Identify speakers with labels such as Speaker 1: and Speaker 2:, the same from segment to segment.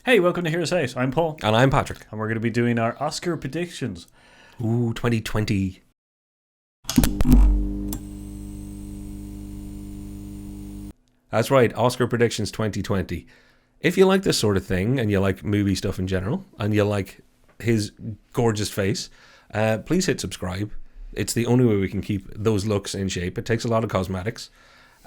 Speaker 1: Hey, welcome to Hear Us Out. I'm Paul.
Speaker 2: And I'm Patrick.
Speaker 1: And we're going to be doing our Oscar predictions.
Speaker 2: Ooh, 2020. That's right, Oscar predictions 2020. If you like this sort of thing, and you like movie stuff in general, and you like his gorgeous face, please hit subscribe. It's the only way we can keep those looks in shape. It takes a lot of cosmetics.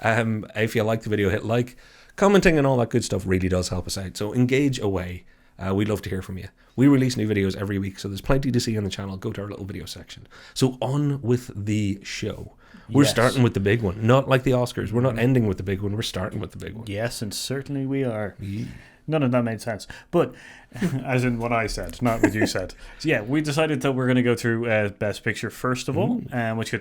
Speaker 2: If you like the video, hit like. Commenting and all that good stuff really does help us out. So engage away. We'd love to hear from you. We release new videos every week, so there's plenty to see on the channel. Go to our little video section. So on with the show. We're starting with the big one. Not like the Oscars. We're not ending with the big one. We're starting with the big one.
Speaker 1: Yes, and certainly we are. None of that made sense. But, as in what I said, not what you said. So yeah, we decided that we're going to go through Best Picture first of all.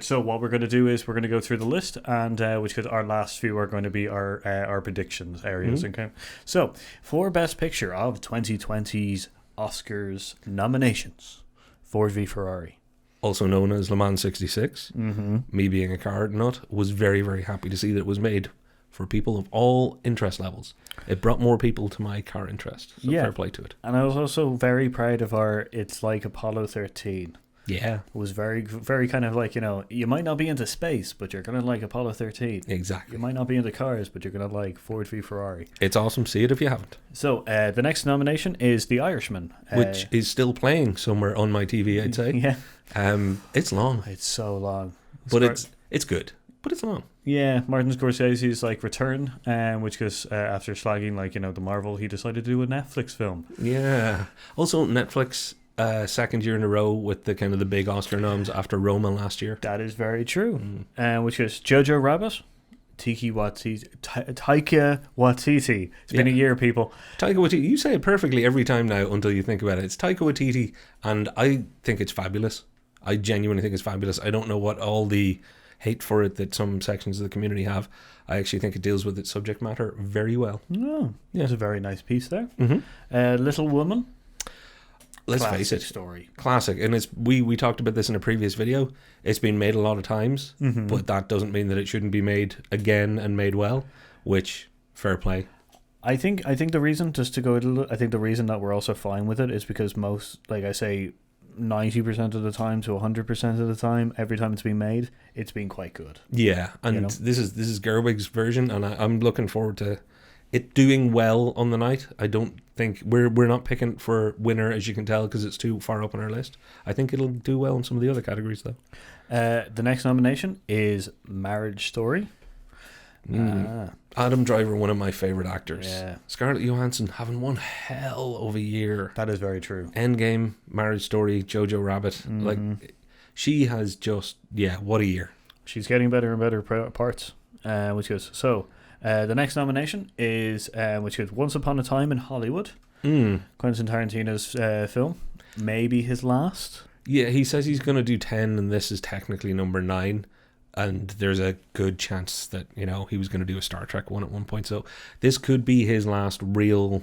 Speaker 1: So what we're going to do is we're going to go through the list, and our last few are going to be our predictions areas. Okay. So, for Best Picture of 2020's Oscars nominations, Ford v Ferrari.
Speaker 2: Also known as Le Mans 66. Me being a car nut, was very, very happy to see that it was made for people of all interest levels. It brought more people to my car interest. So fair play to it.
Speaker 1: And I was also very proud of our It's Like Apollo 13.
Speaker 2: Yeah.
Speaker 1: It was very, very kind of like, you might not be into space, but you're going to like Apollo 13.
Speaker 2: Exactly.
Speaker 1: You might not be into cars, but you're going to like Ford v Ferrari.
Speaker 2: It's awesome. See it if you haven't.
Speaker 1: So the next nomination is The Irishman.
Speaker 2: Which is still playing somewhere on my TV, I'd say.
Speaker 1: Yeah.
Speaker 2: It's long.
Speaker 1: It's so long.
Speaker 2: But it's good. But it's long.
Speaker 1: Yeah, Martin Scorsese's return, which goes after slagging the Marvel, he decided to do a Netflix film.
Speaker 2: Yeah. Also, Netflix second year in a row with the kind of the big Oscar noms after Roma last year.
Speaker 1: That is very true. Which is Jojo Rabbit, Taika Waititi. It's been a year, people.
Speaker 2: Taika Waititi. You say it perfectly every time now until you think about it. It's Taika Waititi, and I think it's fabulous. I genuinely think it's fabulous. I don't know what all the hate for it that some sections of the community have. I actually think it deals with its subject matter very well.
Speaker 1: Oh, yeah. It's a very nice piece there. Little Woman.
Speaker 2: Let's face it,
Speaker 1: story.
Speaker 2: Classic. And it's we talked about this in a previous video. It's been made a lot of times, but that doesn't mean that it shouldn't be made again and made well, which, fair play.
Speaker 1: I think the reason, just to go I think the reason that we're also fine with it is because most, like I say, 90% of the time to 100% of the time, every time it's been made, it's been quite good.
Speaker 2: Yeah, and this is Gerwig's version, and I'm looking forward to it doing well on the night. I don't think we're not picking for winner, as you can tell, because it's too far up on our list. I think it'll do well in some of the other categories, though.
Speaker 1: The next nomination is Marriage Story.
Speaker 2: Adam Driver, one of my favorite actors.
Speaker 1: Yeah.
Speaker 2: Scarlett Johansson having one hell of a year.
Speaker 1: That is very true.
Speaker 2: Endgame, Marriage Story, Jojo Rabbit. She has just, what a year.
Speaker 1: She's getting better and better parts. Which goes, the next nomination is which is Once Upon a Time in Hollywood. Quentin Tarantino's film. Maybe his last.
Speaker 2: Yeah, he says he's going to do 10, and this is technically number 9. And there's a good chance that, he was going to do a Star Trek one at one point. So this could be his last real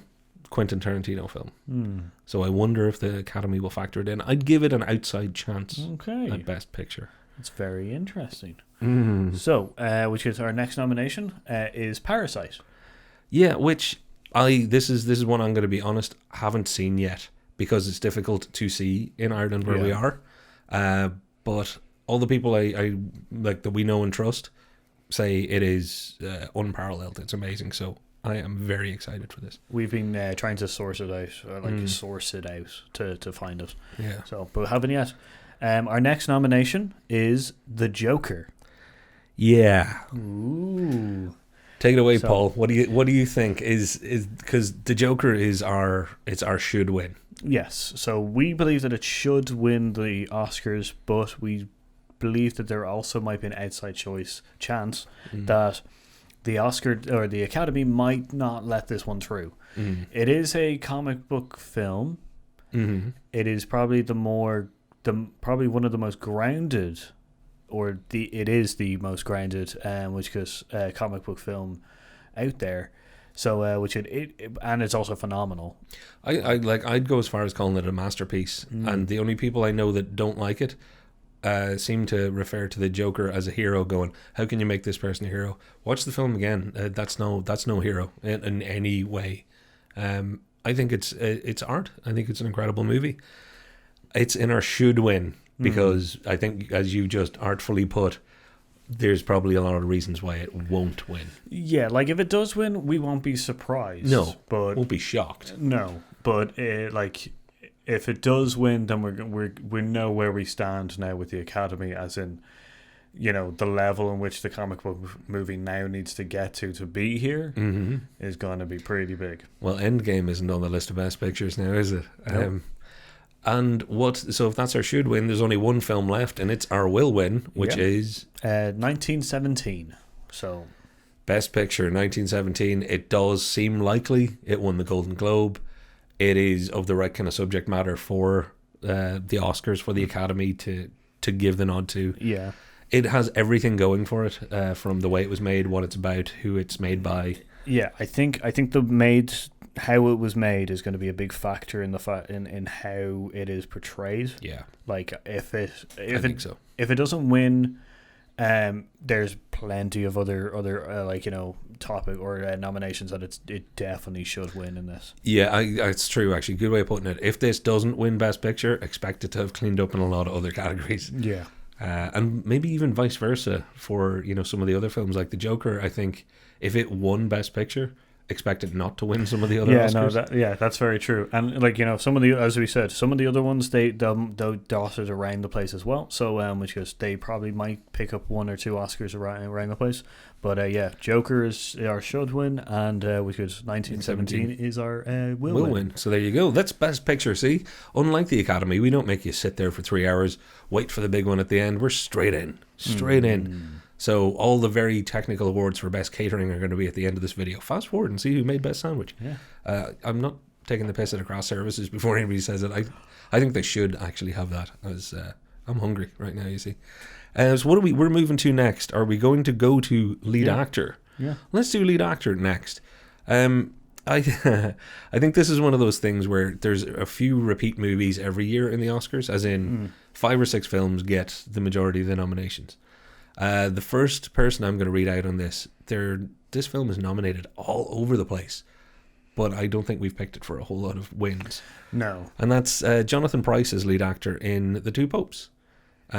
Speaker 2: Quentin Tarantino film. So I wonder if the Academy will factor it in. I'd give it an outside chance at Best Picture.
Speaker 1: It's very interesting. So, which is our next nomination, is Parasite.
Speaker 2: Yeah, which this is one I'm going to be honest, haven't seen yet because it's difficult to see in Ireland where we are. But all the people I like that we know and trust say it is unparalleled. It's amazing. So I am very excited for this.
Speaker 1: We've been trying to source it out, source it out to find it.
Speaker 2: Yeah.
Speaker 1: So, but we haven't yet. Our next nomination is The Joker.
Speaker 2: Yeah.
Speaker 1: Ooh.
Speaker 2: Take it away, Paul. What do you think is because The Joker is our should win.
Speaker 1: Yes. So we believe that it should win the Oscars, but we believe that there also might be an outside chance that the Oscar or the Academy might not let this one through. It is a comic book film. It is probably probably one of the most grounded, it is the most grounded, which goes comic book film out there. So, and it's also phenomenal.
Speaker 2: I'd go as far as calling it a masterpiece. And the only people I know that don't like it seem to refer to the Joker as a hero, going, how can you make this person a hero? Watch the film again. That's no hero in any way. I think it's art. I think it's an incredible movie. It's in our should win because I think, as you just artfully put, there's probably a lot of reasons why it won't win.
Speaker 1: Yeah, like if it does win, we won't be surprised.
Speaker 2: No,
Speaker 1: but
Speaker 2: won't be shocked.
Speaker 1: No, but like if it does win, then we know where we stand now with the Academy, as in, you know, the level in which the comic book movie now needs to get to be here is going to be pretty big.
Speaker 2: Well, Endgame isn't on the list of best pictures now, is it?
Speaker 1: Nope.
Speaker 2: So if that's our should win, there's only one film left, and it's our will win, which is
Speaker 1: 1917. So
Speaker 2: Best Picture 1917. It does seem likely it won the Golden Globe. It is of the right kind of subject matter for the Oscars, for the Academy to give the nod to.
Speaker 1: Yeah.
Speaker 2: It has everything going for it, from the way it was made, what it's about, who it's made by.
Speaker 1: Yeah, I think how it was made is going to be a big factor in the in how it is portrayed.
Speaker 2: Yeah,
Speaker 1: like if
Speaker 2: I think so.
Speaker 1: If it doesn't win, there's plenty of other like, you know, topic or nominations that it definitely should win in this.
Speaker 2: Yeah, it's true actually. Good way of putting it. If this doesn't win Best Picture, expect it to have cleaned up in a lot of other categories.
Speaker 1: Yeah.
Speaker 2: And maybe even vice versa for, you know, some of the other films like The Joker. I think if it won Best Picture, expect it not to win some of the other Oscars.
Speaker 1: That's very true. And like, you know, some of the, as we said, some of the other ones they'll dotted around the place as well. So which is they probably might pick up 1 or 2 Oscars around the place. But Joker is our should win, and which is 1917 is our will win.
Speaker 2: So there you go. That's Best Picture. See, unlike the Academy, we don't make you sit there for 3 hours, wait for the big one at the end. We're straight in. So all the very technical awards for Best Catering are going to be at the end of this video. Fast forward and see who made Best Sandwich.
Speaker 1: Yeah.
Speaker 2: I'm not taking the piss at Across Services before anybody says it. I think they should actually have that. As I'm hungry right now, you see. So what we're moving to next? Are we going to go to lead actor?
Speaker 1: Yeah.
Speaker 2: Let's do lead actor next. I think this is one of those things where there's a few repeat movies every year in the Oscars, as in 5 or 6 films get the majority of the nominations. The first person I'm going to read out on this film is nominated all over the place, but I don't think we've picked it for a whole lot of wins.
Speaker 1: No.
Speaker 2: And that's Jonathan Pryce as lead actor in The Two Popes.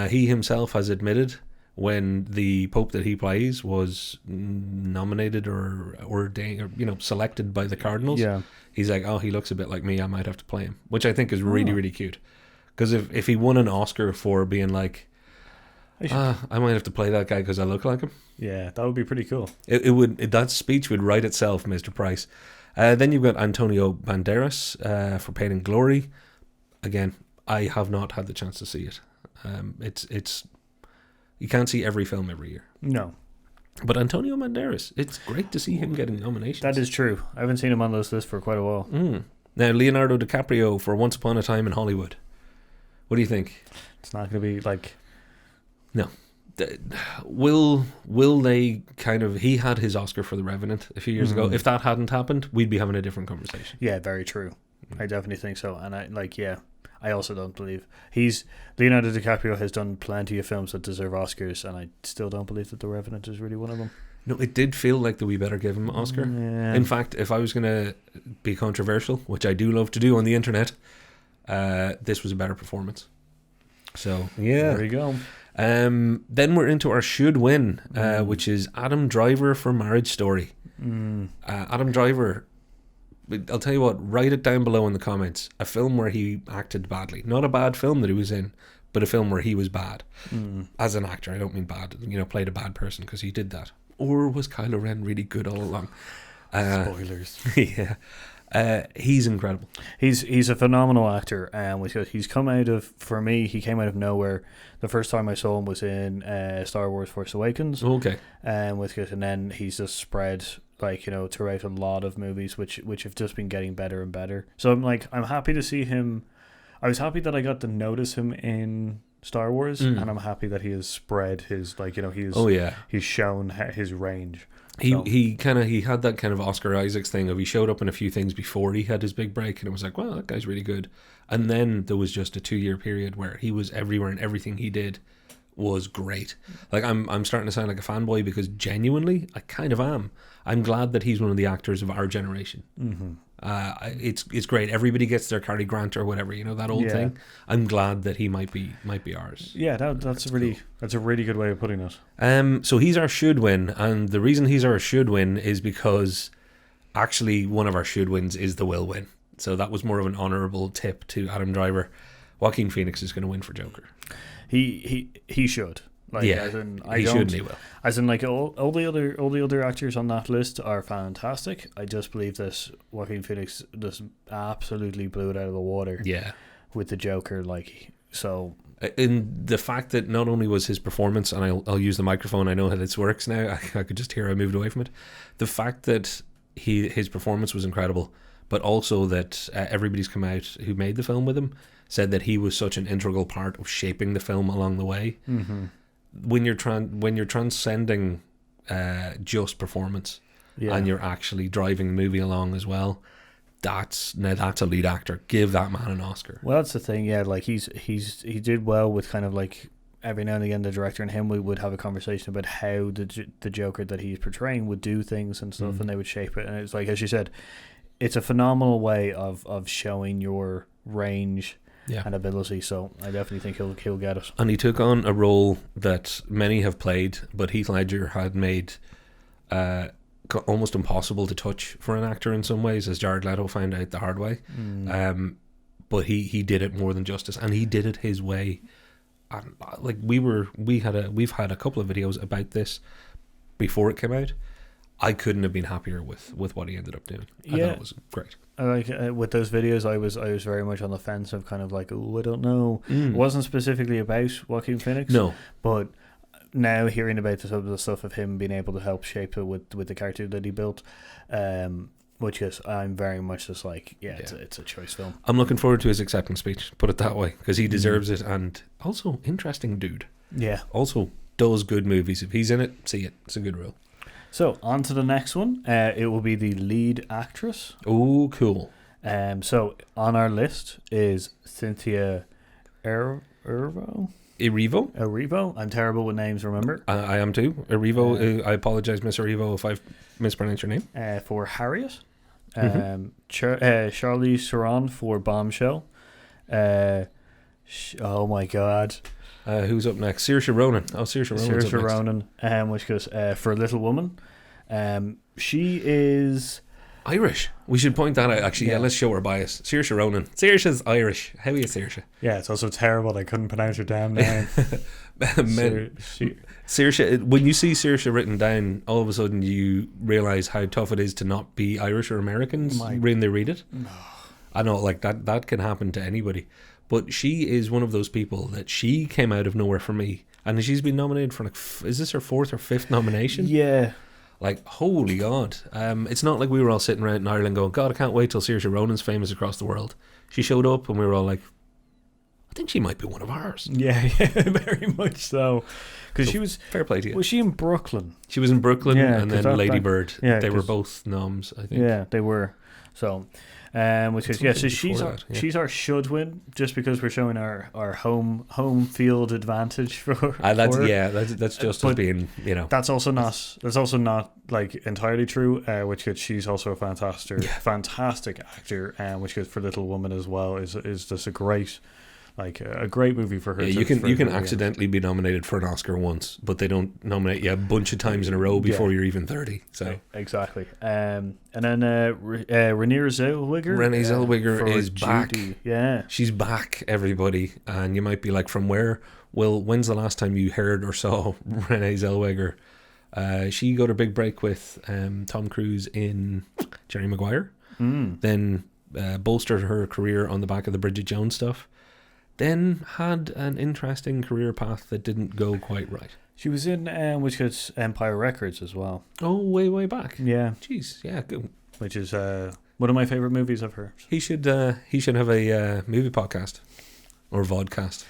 Speaker 2: He himself has admitted when the Pope that he plays was nominated or ordained, or, you know, selected by the Cardinals, he's like, oh, he looks a bit like me, I might have to play him, which I think is really, really cute. Because if he won an Oscar for being like, I might have to play that guy because I look like him.
Speaker 1: Yeah, that would be pretty cool.
Speaker 2: That speech would write itself, Mr. Price. Then you've got Antonio Banderas for Pain and Glory. Again, I have not had the chance to see it. It's you can't see every film every year.
Speaker 1: No.
Speaker 2: But Antonio Banderas, it's great to see him getting nominations.
Speaker 1: That is true. I haven't seen him on this list for quite a while.
Speaker 2: Now, Leonardo DiCaprio for Once Upon a Time in Hollywood. What do you think?
Speaker 1: It's not going to be like...
Speaker 2: No. Will they kind of... He had his Oscar for The Revenant a few years ago. If that hadn't happened, we'd be having a different conversation.
Speaker 1: Yeah, very true. I definitely think so. And I also don't believe... Leonardo DiCaprio has done plenty of films that deserve Oscars, and I still don't believe that The Revenant is really one of them.
Speaker 2: No, it did feel like that we better give him an Oscar.
Speaker 1: Yeah.
Speaker 2: In fact, if I was going to be controversial, which I do love to do on the internet, this was a better performance. So, yeah.
Speaker 1: There you go.
Speaker 2: Then we're into our should win, which is Adam Driver for Marriage Story. Adam Driver, I'll tell you what, write it down below in the comments. A film where he acted badly. Not a bad film that he was in, but a film where he was bad. As an actor, I don't mean bad, played a bad person, because he did that. Or was Kylo Ren really good all along?
Speaker 1: Spoilers.
Speaker 2: Yeah. He's incredible.
Speaker 1: He's a phenomenal actor, and he's come out of, for me, he came out of nowhere. The first time I saw him was in Star Wars Force Awakens.
Speaker 2: Okay.
Speaker 1: And then he's just spread throughout a lot of movies, which have just been getting better and better. So I'm happy to see him. I was happy that I got to notice him in Star Wars, and I'm happy that he has spread his he's shown his range.
Speaker 2: He had that kind of Oscar Isaacs thing of he showed up in a few things before he had his big break, and it was like, well, that guy's really good. And then there was just a 2-year period where he was everywhere, and everything he did was great. Like, I'm starting to sound like a fanboy, because genuinely I kind of am. I'm glad that he's one of the actors of our generation. It's great. Everybody gets their Cary Grant or whatever, that old thing. I'm glad that he might be ours.
Speaker 1: Yeah, that's a really good way of putting it.
Speaker 2: So he's our should win, and the reason he's our should win is because actually one of our should wins is the will win. So that was more of an honourable tip to Adam Driver. Joaquin Phoenix is going to win for Joker.
Speaker 1: He should. Like,
Speaker 2: yeah,
Speaker 1: as in,
Speaker 2: he should and he will.
Speaker 1: As in, like, all the other actors on that list are fantastic. I just believe this Joaquin Phoenix just absolutely blew it out of the water.
Speaker 2: Yeah,
Speaker 1: with the Joker, like, so.
Speaker 2: In the fact that not only was his performance, and I'll use the microphone. I know how this works now. I could just hear I moved away from it. The fact that his performance was incredible, but also that everybody's come out who made the film with him said that he was such an integral part of shaping the film along the way.
Speaker 1: Mm-hmm.
Speaker 2: When you're transcending just performance, and you're actually driving the movie along as well, that's a lead actor. Give that man an Oscar.
Speaker 1: Well, that's the thing. Yeah, like he did well with kind of like every now and again the director and him we would have a conversation about how the Joker that he's portraying would do things and stuff, and they would shape it. And it's like, as you said, it's a phenomenal way of showing your range. Yeah. And ability, so I definitely think he'll get it.
Speaker 2: And he took on a role that many have played, but Heath Ledger had made almost impossible to touch for an actor in some ways, as Jared Leto found out the hard way. But he did it more than justice, and he did it his way. And like we've had a couple of videos about this before it came out. I couldn't have been happier with what he ended up doing. I thought it was great.
Speaker 1: Like with those videos, I was very much on the fence of kind of like, oh, I don't know. It wasn't specifically about Joaquin Phoenix.
Speaker 2: No,
Speaker 1: but now hearing about the stuff of him being able to help shape it with the character that he built, which is, I'm very much just like, it's a choice film.
Speaker 2: I'm looking forward to his acceptance speech. Put it that way, because he deserves it, and also interesting dude.
Speaker 1: Yeah.
Speaker 2: Also does good movies. If he's in it, see it. It's a good rule.
Speaker 1: So, on to the next one. It will be the lead actress.
Speaker 2: Oh, cool.
Speaker 1: So, on our list is Cynthia Erivo. I'm terrible with names, remember?
Speaker 2: I am too. Erivo. I apologize, Miss Erivo, if I've mispronounced your name.
Speaker 1: For Harriet. Charlize Theron for Bombshell. Oh my God.
Speaker 2: Who's up next? Saoirse Ronan.
Speaker 1: Saoirse Ronan, which goes for Little Woman. She is
Speaker 2: Irish. We should point that out, actually. Yeah, let's show her bias. Saoirse Ronan. Saoirse's Irish. How are you, Saoirse?
Speaker 1: Yeah, it's also terrible. I couldn't pronounce her damn name.
Speaker 2: Saoirse, when you see Saoirse written down, all of a sudden you realise how tough it is to not be Irish or Americans when they read it. No. I know, like, that can happen to anybody. But she is one of those people that she came out of nowhere for me. And she's been nominated for, like, is this her 4th or 5th nomination?
Speaker 1: Yeah.
Speaker 2: Like, holy God. It's not like we were all sitting around in Ireland going, God, I can't wait till Saoirse Ronan's famous across the world. She showed up and we were all like, I think she might be one of ours.
Speaker 1: Yeah, very much so. Because she was...
Speaker 2: Fair play to you.
Speaker 1: Was she in Brooklyn?
Speaker 2: She was in Brooklyn, and then Lady Bird. Yeah, they were both noms, I think.
Speaker 1: Yeah, they were. So... which is so she's our should win, just because we're showing our home field advantage for
Speaker 2: that's just as being,
Speaker 1: that's also not like entirely true, which she's also a fantastic actor, which goes for Little Woman as well is just a great movie for her.
Speaker 2: Yeah, you can accidentally be nominated for an Oscar once, but they don't nominate you a bunch of times in a row before you're even 30. So
Speaker 1: exactly. And then Renee Zellweger
Speaker 2: is back.
Speaker 1: Yeah,
Speaker 2: she's back, everybody. And you might be like, from where? Well, when's the last time you heard or saw Renee Zellweger? She got her big break with Tom Cruise in Jerry Maguire. Then bolstered her career on the back of the Bridget Jones stuff. Then had an interesting career path that didn't go quite right.
Speaker 1: She was in which was Empire Records as well.
Speaker 2: Oh, way back.
Speaker 1: Yeah.
Speaker 2: Jeez, yeah, good.
Speaker 1: Which is one of my favourite movies of hers.
Speaker 2: He should have a movie podcast or vodcast.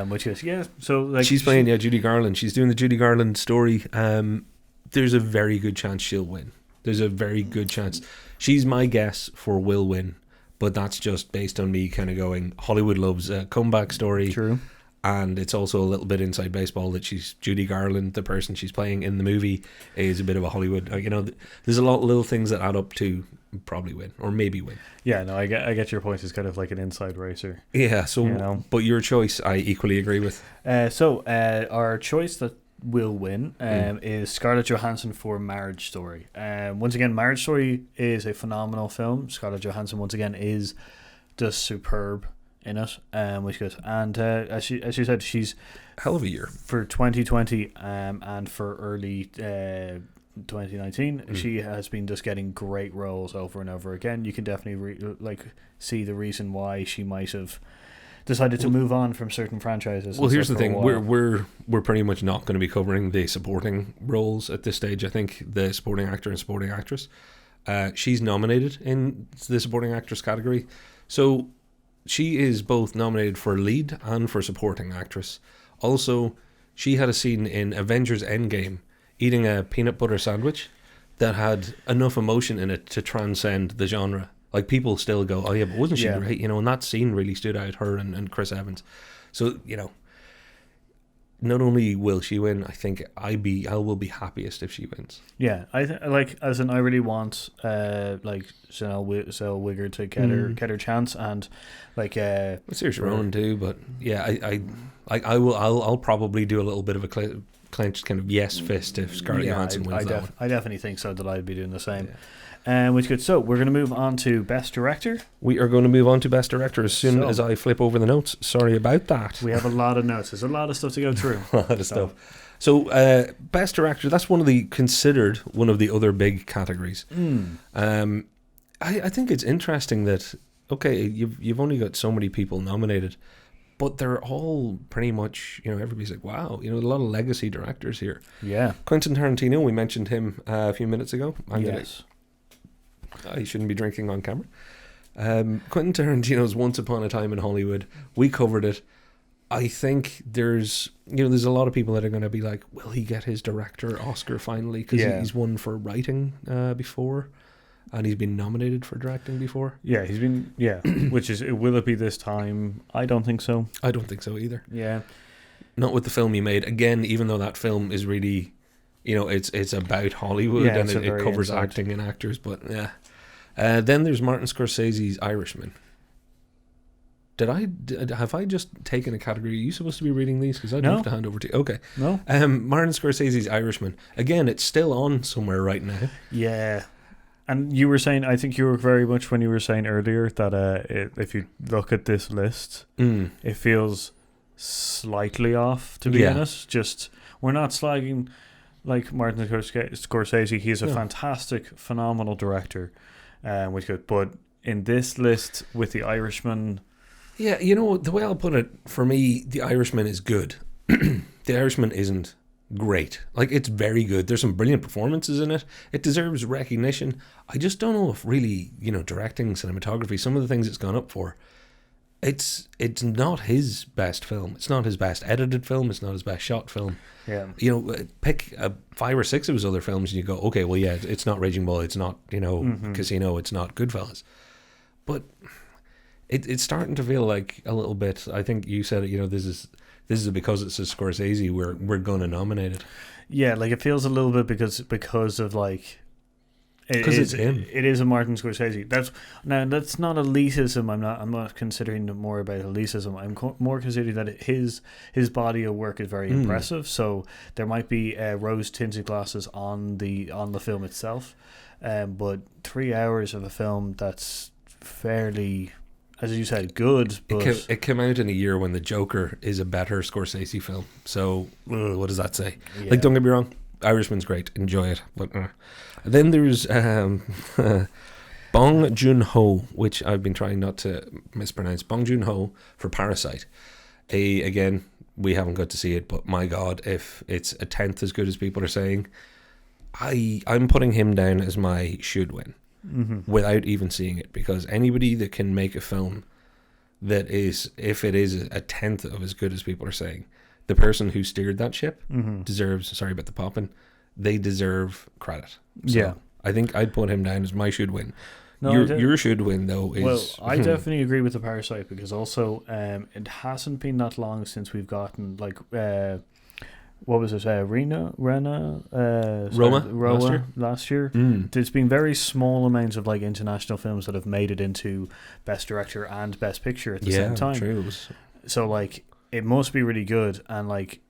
Speaker 1: Which is so like
Speaker 2: she's playing Judy Garland. She's doing the Judy Garland story. There's a very good chance she'll win. There's a very good chance. She's my guess for will win. But that's just based on me kind of going, Hollywood loves a comeback story.
Speaker 1: True.
Speaker 2: And it's also a little bit inside baseball that she's Judy Garland, the person she's playing in the movie, is a bit of a Hollywood. There's a lot of little things that add up to probably win or maybe win.
Speaker 1: Yeah, no, I get your point. It's kind of like an inside racer.
Speaker 2: Yeah. So, but your choice, I equally agree with.
Speaker 1: So our choice that will win is Scarlett Johansson for Marriage Story. Once again, Marriage Story is a phenomenal film. Scarlett Johansson once again is just superb in it, which is good. And as you said, she's
Speaker 2: hell of a year
Speaker 1: for 2020 and for early 2019. She has been just getting great roles over and over again. You can definitely see the reason why she might have decided to move on from certain franchises.
Speaker 2: Well, here's the thing: we're pretty much not going to be covering the supporting roles at this stage. I think the supporting actor and supporting actress. She's nominated in the supporting actress category, so she is both nominated for lead and for supporting actress. Also, she had a scene in Avengers Endgame eating a peanut butter sandwich that had enough emotion in it to transcend the genre. Like, people still go, oh yeah, but wasn't she great? And that scene really stood out, her and Chris Evans. So, not only will she win, I think I will be happiest if she wins.
Speaker 1: Yeah, I really want Janelle Wigger to get her chance, and
Speaker 2: Saoirse Ronan too. But yeah, I'll probably do a little bit of a clenched kind of yes fist if Scarlett Johansson wins that one.
Speaker 1: I definitely think so. That I'd be doing the same. Which good. So we're going to move on to Best Director.
Speaker 2: We are going to move on to Best Director as soon as I flip over the notes. Sorry about that.
Speaker 1: We have a lot of notes. There's a lot of stuff to go through.
Speaker 2: A lot of stuff. So Best Director, that's considered one of the other big categories. I think it's interesting that, okay, you've only got so many people nominated, but they're all pretty much, everybody's like, wow, a lot of legacy directors here.
Speaker 1: Yeah.
Speaker 2: Quentin Tarantino, we mentioned him a few minutes ago.
Speaker 1: Yes.
Speaker 2: I shouldn't be drinking on camera. Quentin Tarantino's Once Upon a Time in Hollywood. We covered it. I think there's a lot of people that are going to be like, will he get his director Oscar finally? Because he's won for writing before, and he's been nominated for directing before.
Speaker 1: Yeah, he's been, which is, will it be this time? I don't think so.
Speaker 2: I don't think so either.
Speaker 1: Yeah.
Speaker 2: Not with the film he made. Again, even though that film is really, it's about Hollywood and it covers acting and actors, but yeah. Then there's Martin Scorsese's Irishman. Have I just taken a category? Are you supposed to be reading these? Because I'd have to hand over to you. Okay.
Speaker 1: No.
Speaker 2: Martin Scorsese's Irishman. Again, it's still on somewhere right now.
Speaker 1: Yeah. And you were saying, I think you were very much when you were saying earlier that if you look at this list, it feels slightly off, to be honest. Just, we're not slagging like Martin Scorsese. He's a fantastic, phenomenal director. But in this list with The Irishman...
Speaker 2: Yeah, the way I'll put it, for me, The Irishman is good. The Irishman isn't great. Like, it's very good. There's some brilliant performances in it. It deserves recognition. I just don't know if really, directing, cinematography, some of the things it's gone up for, it's not his best film. It's not his best edited film. It's not his best shot film.
Speaker 1: Yeah.
Speaker 2: Pick 5 or 6 of his other films and you go, okay, well, yeah, it's not Raging Bull. It's not, Casino. It's not Goodfellas. But it's starting to feel like a little bit, I think you said it, this is because it's a Scorsese, we're going to nominate it.
Speaker 1: Yeah, like it feels a little bit because of like... Because it's him. It is a Martin Scorsese. That's not elitism. I'm not considering more about elitism. I'm more considering that his body of work is very impressive. So there might be rose tinted glasses on the film itself, but 3 hours of a film that's fairly, as you said, good. But
Speaker 2: it came out in a year when The Joker is a better Scorsese film. So what does that say?
Speaker 1: Yeah.
Speaker 2: Like, don't get me wrong, Irishman's great. Enjoy it, but. Then there's Bong Joon-ho, which I've been trying not to mispronounce. Bong Joon-ho for Parasite. Again, we haven't got to see it, but my God, if it's a tenth as good as people are saying, I'm putting him down as my should win without even seeing it, because anybody that can make a film that is, if it is a tenth of as good as people are saying, the person who steered that ship deserves, sorry about the popping, they deserve credit. So I think I'd put him down as my should win.
Speaker 1: No,
Speaker 2: your should win though is
Speaker 1: well, I definitely agree with the Parasite, because also it hasn't been that long since we've gotten like what was it? Roma last year. There's been very small amounts of like international films that have made it into Best Director and Best Picture at the same time.
Speaker 2: True.
Speaker 1: So like it must be really good, and like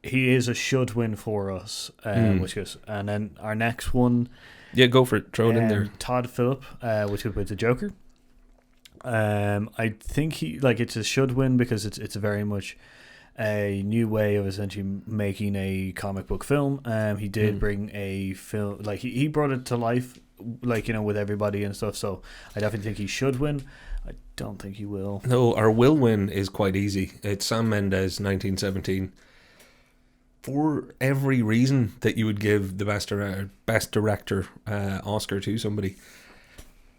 Speaker 1: he is a should win for us, which is, and then our next one.
Speaker 2: Yeah, go for it. Throw it in there.
Speaker 1: Todd Phillip, which is with the Joker. I think he like it's a should win because it's very much a new way of essentially making a comic book film. He did bring a film, like he brought it to life, like, you know, with everybody and stuff. So I definitely think he should win. I don't think he will.
Speaker 2: No, our will win is quite easy. It's Sam Mendes, 1917. For every reason that you would give the best director Oscar to somebody,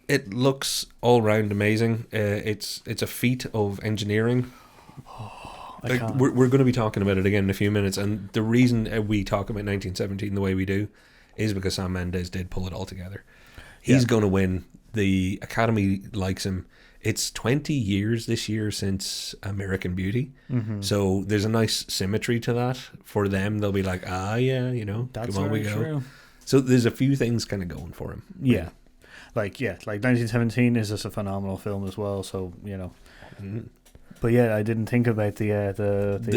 Speaker 2: it looks all round amazing. It's a feat of engineering. Like, we're going to be talking about it again in a few minutes, and the reason we talk about 1917 the way we do is because Sam Mendes did pull it all together. He's going to win. The Academy likes him. It's 20 years this year since American Beauty, so there's a nice symmetry to that for them. They'll be like, you know,
Speaker 1: that's
Speaker 2: come on, we go.
Speaker 1: True.
Speaker 2: So there's a few things kind of going for him.
Speaker 1: Yeah, like 1917 is just a phenomenal film as well. So, you know. But yeah, I didn't think about the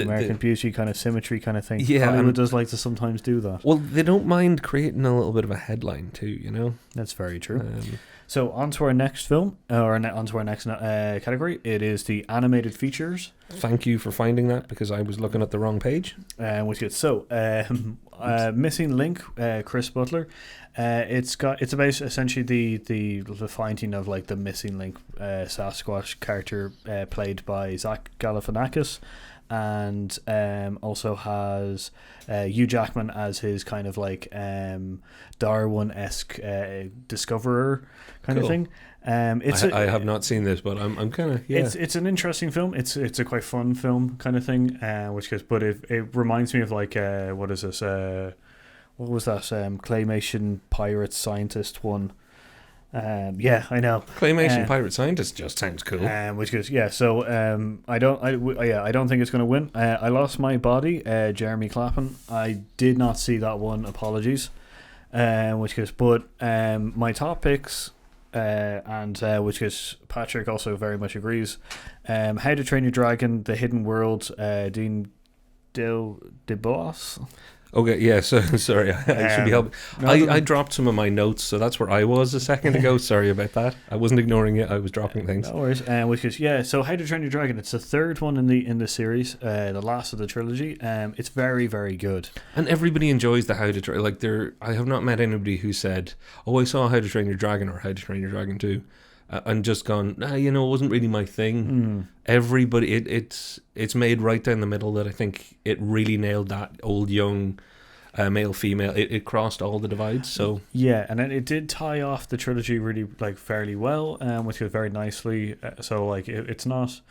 Speaker 1: American Beauty kind of symmetry kind of thing.
Speaker 2: Yeah,
Speaker 1: Hollywood does like to sometimes do that.
Speaker 2: Well, they don't mind creating a little bit of a headline too, you know.
Speaker 1: That's very true. So on to our next film, or on to our next category. It is the animated features.
Speaker 2: Thank you for finding that, because I was looking at the wrong page.
Speaker 1: Which is Missing Link, Chris Butler. It's about essentially the finding of like the missing link Sasquatch character played by Zach Galifianakis, and also has Hugh Jackman as his kind of like Darwin-esque discoverer kind of thing. I
Speaker 2: have not seen this, but I'm kind of
Speaker 1: It's an interesting film. It's a quite fun film kind of thing. But it reminds me of like what is this? What was that? Claymation pirate scientist one. Yeah, I know.
Speaker 2: Claymation pirate scientist just sounds cool.
Speaker 1: Which is So I don't think it's going to win. I Lost My Body. Jeremy Clapham. I did not see that one. Apologies. But my top picks. Which is Patrick also very much agrees. How to Train Your Dragon, The Hidden World, Dean DeBoss.
Speaker 2: Okay, yeah, so sorry, I should be helping. I dropped some of my notes, so that's where I was a second ago. Sorry about that. I wasn't ignoring it, I was dropping things.
Speaker 1: No worries. So How to Train Your Dragon, it's the third one in the series, the last of the trilogy. It's very, very good. And
Speaker 2: everybody enjoys the How to Train. Like, I have not met anybody who said, "Oh, I saw How to Train Your Dragon" or "How to Train Your Dragon 2." And just gone, it wasn't really my thing. Everybody, it's made right down the middle that I think it really nailed that old young male female. It crossed all the divides. So
Speaker 1: yeah, and then it did tie off the trilogy really like fairly well, which was very nicely. So like it's not.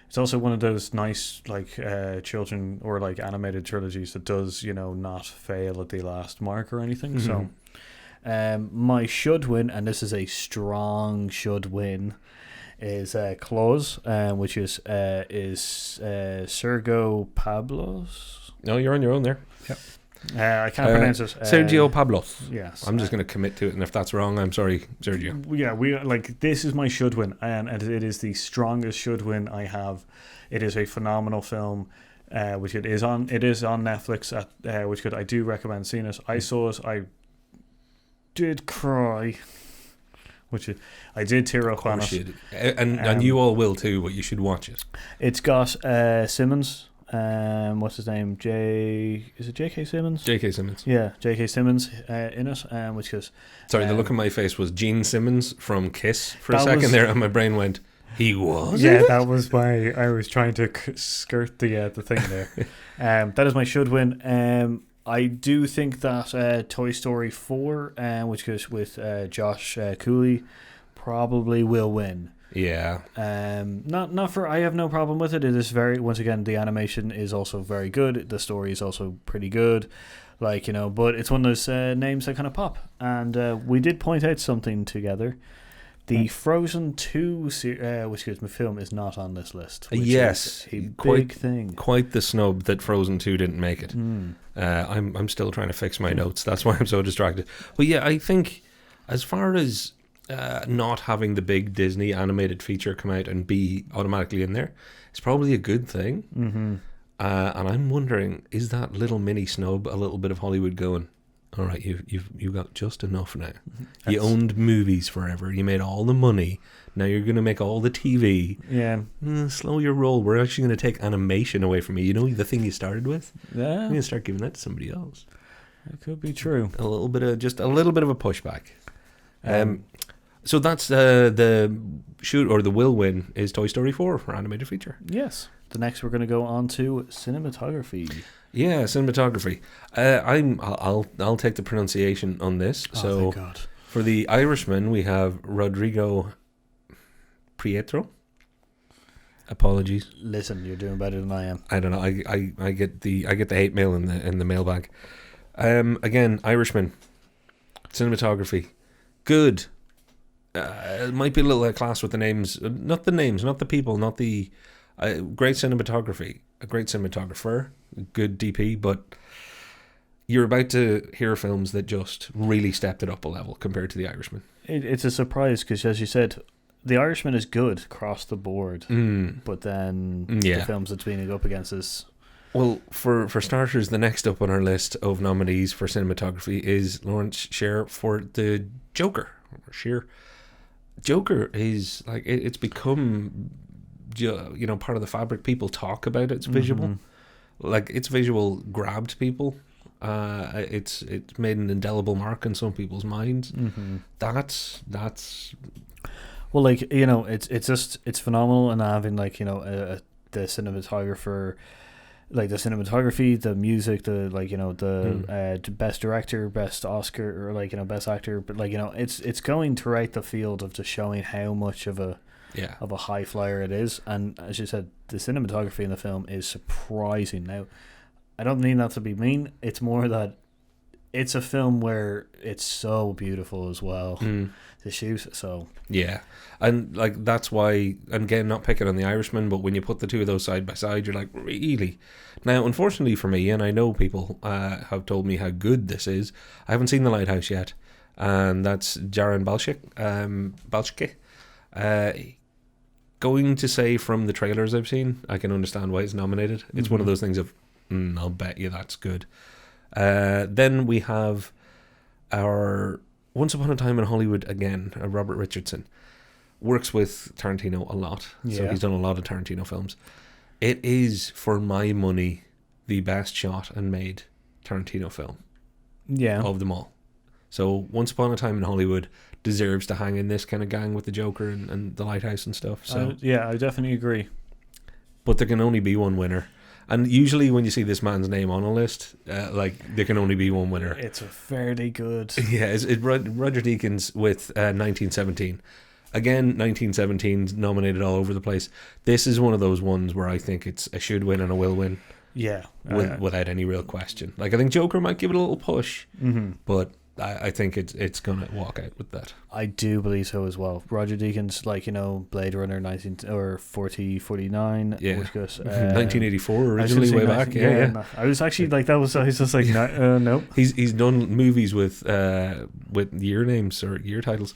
Speaker 1: It's also one of those nice like children or like animated trilogies that does not fail at the last mark or anything. So. My should win, and this is a strong should win, is Claws, which is Sergio Pablos.
Speaker 2: No, you're on your own there.
Speaker 1: Yep. I can't pronounce it.
Speaker 2: Sergio Pablos.
Speaker 1: Yes.
Speaker 2: I'm just going to commit to it, and if that's wrong, I'm sorry, Sergio.
Speaker 1: Yeah, this is my should win, and it is the strongest should win I have. It is a phenomenal film. Which it is on Netflix. I do recommend seeing it. I saw it. I did cry, I did tear up on it,
Speaker 2: and you all will too. But you should watch it.
Speaker 1: It's got Simmons. What's his name? Is it J.K. Simmons?
Speaker 2: J.K. Simmons.
Speaker 1: Yeah, J.K. Simmons in it. Which is
Speaker 2: sorry. The look on my face was Gene Simmons from Kiss for a second there, and my brain went. He was.
Speaker 1: Yeah, that was why I was trying to skirt the thing there. That is my should win. I do think that Toy Story 4, which goes with Josh Cooley, probably will win.
Speaker 2: Yeah.
Speaker 1: Not for. I have no problem with it. It is once again, the animation is also very good. The story is also pretty good. But it's one of those names that kind of pop. And we did point out something together. The Frozen 2 film is not on this list. Which
Speaker 2: Yes,
Speaker 1: is a big thing.
Speaker 2: Quite the snub that Frozen 2 didn't make it. I'm still trying to fix my notes. That's why I'm so distracted. But yeah, I think as far as not having the big Disney animated feature come out and be automatically in there, it's probably a good thing.
Speaker 1: Mm-hmm.
Speaker 2: And I'm wondering, is that little mini snub a little bit of Hollywood going, all right, you've got just enough now. You owned movies forever. You made all the money. Now you're going to make all the TV.
Speaker 1: Yeah.
Speaker 2: Slow your roll. We're actually going to take animation away from you. You know the thing you started with?
Speaker 1: Yeah.
Speaker 2: You're going to start giving that to somebody else.
Speaker 1: It could be true.
Speaker 2: A little bit of a pushback. So that's the shoot or the will win is Toy Story 4 for animated feature.
Speaker 1: Yes. The next we're going to go on to cinematography.
Speaker 2: Yeah, cinematography. I'll take the pronunciation on this. So
Speaker 1: thank God.
Speaker 2: For the Irishman, we have Rodrigo Prieto. Apologies.
Speaker 1: Listen, you're doing better than I am.
Speaker 2: I don't know. I get the hate mail in the mailbag. Again, Irishman. Cinematography. Good. It might be a little class with the names. Not the people, not the great cinematography. A great cinematographer. Good DP, but you're about to hear films that just really stepped it up a level compared to The Irishman.
Speaker 1: It's a surprise because, as you said, The Irishman is good across the board, but then the films it's being up against is...
Speaker 2: Well, for starters, the next up on our list of nominees for cinematography is Lawrence Sher for the Joker. Joker is like it's become part of the fabric. People talk about it. It's visual. Like its visual grabbed people. It's made an indelible mark in some people's minds. That's
Speaker 1: well, like it's phenomenal, and having the cinematographer, like the cinematography, the music, the best director, best Oscar, or best actor, but it's going throughout the field of just showing how much of a high flyer it is. And as you said, the cinematography in the film is surprising. Now, I don't mean that to be mean. It's more that it's a film where it's so beautiful as well to shoot. So
Speaker 2: yeah, and like that's why, and again, not picking on The Irishman, but when you put the two of those side by side, you're like, really? Now, unfortunately for me, and I know people have told me how good this is, I haven't seen The Lighthouse yet, and that's Jaron Balchke. Going to say from the trailers I've seen, I can understand why it's nominated. It's one of those things of, I'll bet you that's good. Then we have our Once Upon a Time in Hollywood again, Robert Richardson. Works with Tarantino a lot, so he's done a lot of Tarantino films. It is, for my money, the best shot and made Tarantino film of them all. So Once Upon a Time in Hollywood deserves to hang in this kind of gang with the Joker and the Lighthouse and stuff. So
Speaker 1: I definitely agree.
Speaker 2: But there can only be one winner. And usually when you see this man's name on a list, there can only be one winner.
Speaker 1: It's a fairly good...
Speaker 2: Yeah, it's Roger Deakins with 1917. Again, 1917's nominated all over the place. This is one of those ones where I think it's a should win and a will win.
Speaker 1: Yeah.
Speaker 2: Without any real question. Like, I think Joker might give it a little push, but I think it's going to walk out with that.
Speaker 1: I do believe so as well. Roger Deakins, Blade Runner 4049.
Speaker 2: Yeah.
Speaker 1: 1984
Speaker 2: originally, way back. Yeah.
Speaker 1: No. I was actually I was just like, no.
Speaker 2: He's done movies with year names or year titles.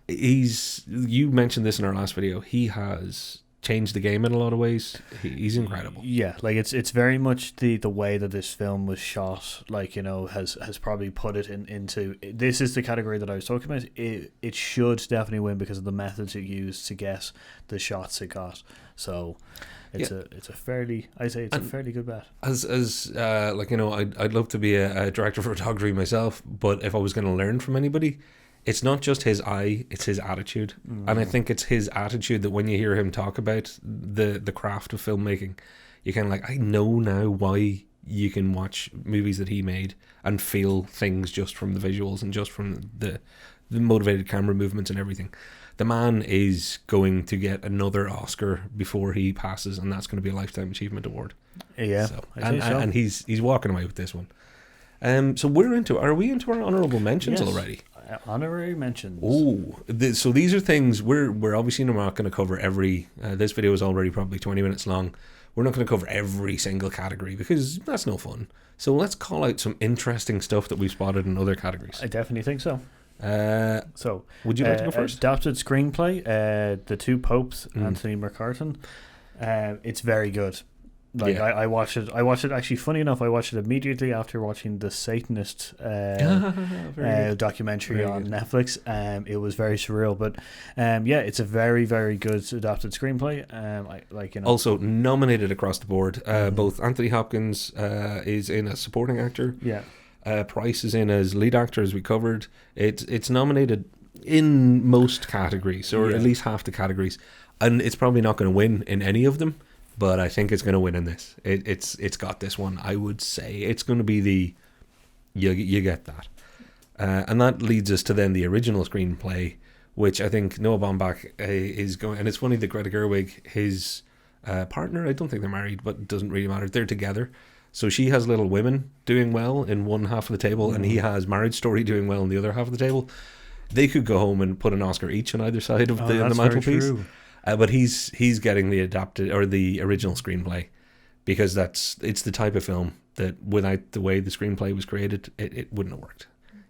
Speaker 2: You mentioned this in our last video. He has changed the game in a lot of ways. He's incredible.
Speaker 1: Yeah, it's very much the way that this film was shot, has probably put it into this is the category that I was talking about. It should definitely win because of the methods it used to get the shots it got. So it's a fairly good bet.
Speaker 2: I'd love to be a director of photography myself, but if I was going to learn from anybody, it's not just his eye, it's his attitude. And I think it's his attitude that when you hear him talk about the craft of filmmaking, you kind of I know now why you can watch movies that he made and feel things just from the visuals and just from the motivated camera movements and everything. The man is going to get another Oscar before he passes, and that's going to be a Lifetime Achievement Award.
Speaker 1: Yeah.
Speaker 2: And he's walking away with this one. So are we into our honourable mentions already?
Speaker 1: Honorary mentions.
Speaker 2: Oh, so these are things we're obviously not going to cover every. This video is already probably 20 minutes long. We're not going to cover every single category because that's no fun. So let's call out some interesting stuff that we've spotted in other categories.
Speaker 1: I definitely think so. So,
Speaker 2: would you like to go first?
Speaker 1: Adapted screenplay, The Two Popes, Anthony Mercarton. It's very good. Like I watched it. Actually, funny enough, I watched it immediately after watching the Satanist documentary
Speaker 2: very
Speaker 1: on
Speaker 2: good.
Speaker 1: Netflix. It was very surreal, but yeah, it's a very, very good adapted screenplay.
Speaker 2: Also nominated across the board. Both Anthony Hopkins is in as supporting actor.
Speaker 1: Yeah.
Speaker 2: Price is in as lead actor, as we covered. It's nominated in most categories, or at least half the categories, and it's probably not going to win in any of them. But I think it's going to win in this. It's got this one. I would say it's going to be the you get that, and that leads us to then the original screenplay, which I think Noah Baumbach is going. And it's funny that Greta Gerwig, his partner, I don't think they're married, but it doesn't really matter. They're together, so she has Little Women doing well in one half of the table, and he has Marriage Story doing well in the other half of the table. They could go home and put an Oscar each on either side of the mantelpiece. But he's getting the adapted or the original screenplay because it's the type of film that without the way the screenplay was created, it wouldn't have worked.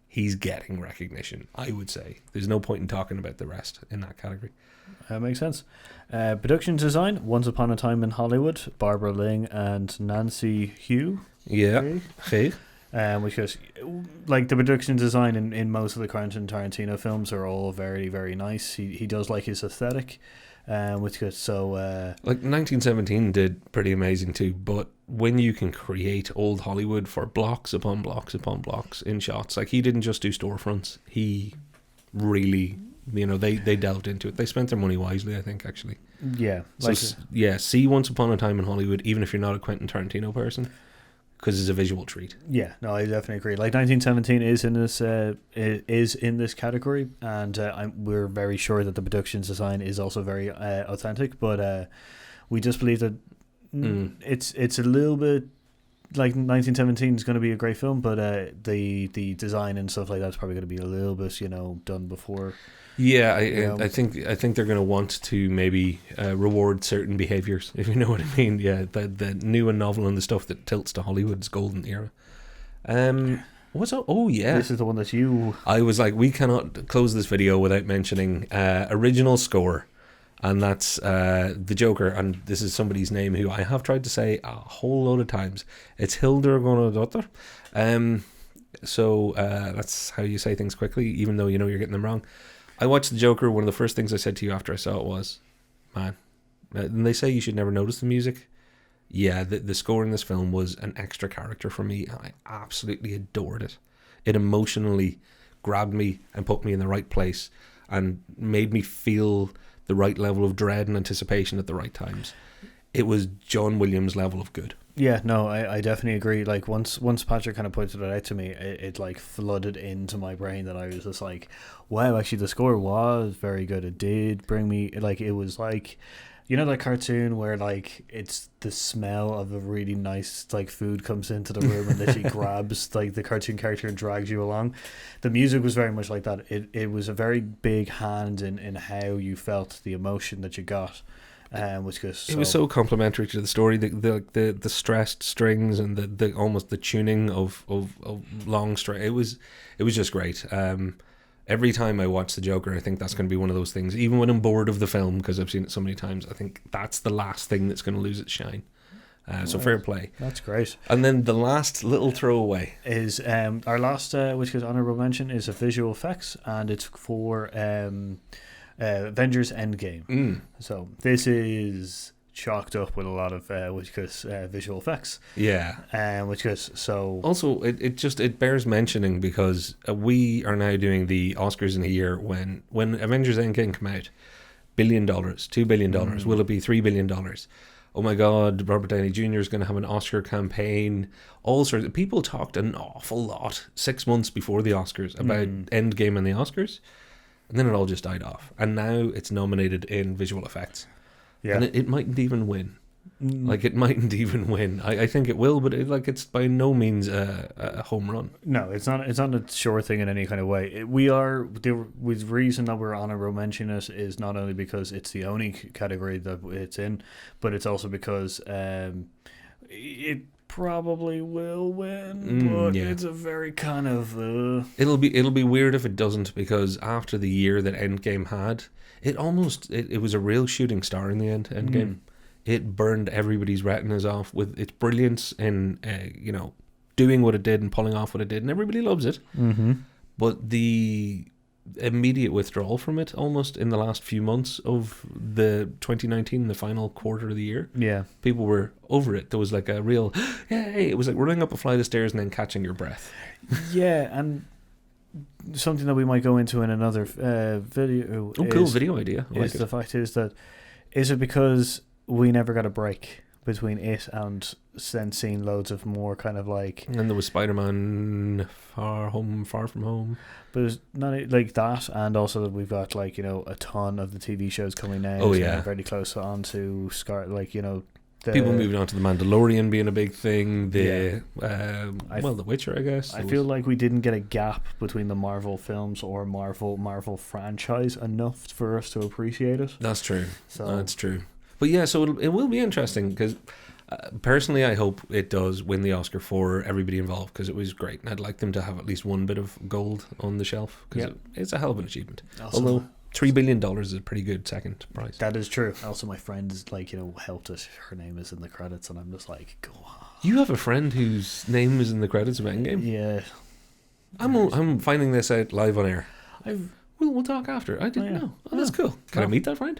Speaker 2: He's getting recognition, I would say. There's no point in talking about the rest in that category.
Speaker 1: That makes sense. Production design, Once Upon a Time in Hollywood, Barbara Ling and Nancy Hugh.
Speaker 2: Yeah. Hey.
Speaker 1: Which is like the production design in most of the Quentin Tarantino films are all very, very nice. He does like his aesthetic. Which is so
Speaker 2: like 1917 did pretty amazing too, but when you can create old Hollywood for blocks upon blocks upon blocks in shots, like he didn't just do storefronts, he really, they delved into it. They spent their money wisely, I think, actually.
Speaker 1: Yeah.
Speaker 2: See Once Upon a Time in Hollywood, even if you're not a Quentin Tarantino person, because it's a visual treat.
Speaker 1: Yeah, no, I definitely agree. Like 1917 is in this category, and we're very sure that the production design is also very authentic. But we just believe that it's a little bit like 1917 is going to be a great film, but the design and stuff like that's probably going to be a little bit done before.
Speaker 2: Yeah, I think they're going to want to maybe reward certain behaviors, if you know what I mean. Yeah, the new and novel and the stuff that tilts to Hollywood's golden era. What's up? Oh yeah,
Speaker 1: this is the one that you.
Speaker 2: I was like, we cannot close this video without mentioning original score, and that's the Joker. And this is somebody's name who I have tried to say a whole load of times. It's Hildur Guðnadóttir. So that's how you say things quickly, even though you're getting them wrong. I watched The Joker. One of the first things I said to you after I saw it was, man, and they say you should never notice the music. Yeah, the score in this film was an extra character for me. I absolutely adored it. It emotionally grabbed me and put me in the right place and made me feel the right level of dread and anticipation at the right times. It was John Williams' level of good.
Speaker 1: Yeah, no, I definitely agree. Like once Patrick kind of pointed it out to me, it like flooded into my brain that I was just like, wow, actually the score was very good. It did bring me, like, it was like, that cartoon where like it's the smell of a really nice like food comes into the room and then she grabs like the cartoon character and drags you along. The music was very much like that. It was a very big hand in how you felt, the emotion that you got. Which was
Speaker 2: it was so complimentary to the story. The stressed strings and the almost the tuning of long string. It was just great. Every time I watch The Joker, I think that's going to be one of those things. Even when I'm bored of the film, because I've seen it so many times, I think that's the last thing that's going to lose its shine. So fair play.
Speaker 1: That's great.
Speaker 2: And then the last little throwaway
Speaker 1: is our last, which is honorable mention, is a visual effects, and it's for Avengers Endgame. So this is chalked up with a lot of visual effects.
Speaker 2: Yeah.
Speaker 1: Which goes so.
Speaker 2: Also, it bears mentioning because we are now doing the Oscars in a year when Avengers Endgame come out, $1 billion, $2 billion. Will it be $3 billion? Oh my God, Robert Downey Jr. is going to have an Oscar campaign. All sorts of people talked an awful lot 6 months before the Oscars about Endgame and the Oscars. And then it all just died off. And now it's nominated in visual effects.
Speaker 1: Yeah.
Speaker 2: And it mightn't even win. Like, it mightn't even win. I think it will, but it's by no means a home run.
Speaker 1: No, it's not. It's not a sure thing in any kind of way. We are the reason that we're honorable mentioning it is not only because it's the only category that it's in, but it's also because it probably will win. But
Speaker 2: yeah.
Speaker 1: it's a very kind of.
Speaker 2: It'll be weird if it doesn't, because after the year that Endgame had, it was a real shooting star in the end. Endgame. It burned everybody's retinas off with its brilliance in, doing what it did and pulling off what it did, and everybody loves it.
Speaker 1: Mm-hmm.
Speaker 2: But the immediate withdrawal from it, almost in the last few months of the 2019, the final quarter of the year, people were over it. There was like a real, yay! It was like running up a flight of stairs and then catching your breath.
Speaker 1: Yeah, and something that we might go into in another video.
Speaker 2: Oh, cool video idea!
Speaker 1: The fact is that is it because we never got a break between it and then seeing loads of more kind of like...
Speaker 2: And then there was Spider-Man Far From Home.
Speaker 1: But it was not like that, and also that we've got like, a ton of the TV shows coming out.
Speaker 2: Oh, yeah.
Speaker 1: Very close on to
Speaker 2: people moving on to The Mandalorian being a big thing. The Witcher, I guess.
Speaker 1: I feel like we didn't get a gap between the Marvel films or Marvel franchise enough for us to appreciate it.
Speaker 2: That's true. That's true. But yeah, so it will be interesting, because personally I hope it does win the Oscar for everybody involved, because it was great, and I'd like them to have at least one bit of gold on the shelf, because it's a hell of an achievement. Also, although $3 billion is a pretty good second prize.
Speaker 1: That is true. Also, my friend is helped it. Her name is in the credits, and I'm just like, go on.
Speaker 2: You have a friend whose name is in the credits of Endgame?
Speaker 1: Yeah.
Speaker 2: I'm finding this out live on air. We'll talk after. I didn't know. Oh, that's cool. Can I meet that friend?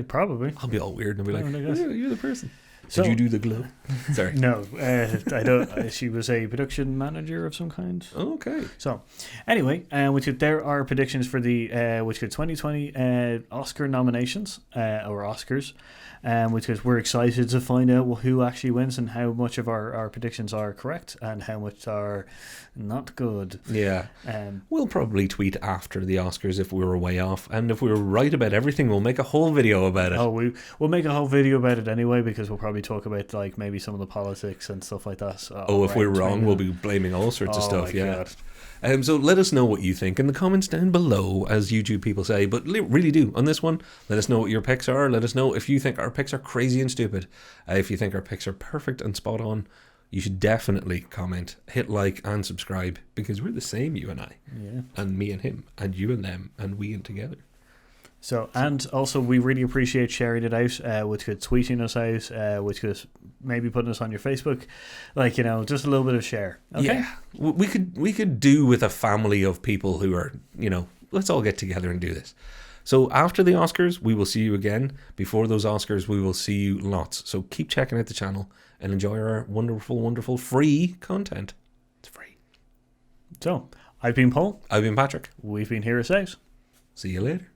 Speaker 1: Probably.
Speaker 2: I'll be all weird and I'll be like, you're the person.
Speaker 1: So,
Speaker 2: did you do the glow? Sorry.
Speaker 1: No, I don't. She was a production manager of some kind.
Speaker 2: Okay.
Speaker 1: So, anyway, there are predictions for the 2020 Oscar nominations or Oscars, because we're excited to find out who actually wins and how much of our predictions are correct and how much are not good.
Speaker 2: Yeah. We'll probably tweet after the Oscars if we were way off, and if we were right about everything, we'll make a whole video about it.
Speaker 1: Oh, we'll make a whole video about it anyway, because we'll probably talk about like maybe some of the politics and stuff like that. So,
Speaker 2: if we're wrong, we'll be blaming all sorts of stuff. Yeah.
Speaker 1: God.
Speaker 2: So let us know what you think in the comments down below, as YouTube people say. But really do, on this one, let us know what your picks are. Let us know if you think our picks are crazy and stupid. If you think our picks are perfect and spot on, you should definitely comment, hit like and subscribe, because we're the same, you and I.
Speaker 1: Yeah.
Speaker 2: And me and him, and you and them, and we and together.
Speaker 1: So, and also we really appreciate sharing it out, which could tweeting us out, which could maybe putting us on your Facebook, just a little bit of share. Okay?
Speaker 2: Yeah, we could do with a family of people who are, let's all get together and do this. So after the Oscars, we will see you again. Before those Oscars, we will see you lots. So keep checking out the channel and enjoy our wonderful, wonderful free content. It's free.
Speaker 1: So, I've been Paul.
Speaker 2: I've been Patrick.
Speaker 1: We've been Heroes Out.
Speaker 2: See you later.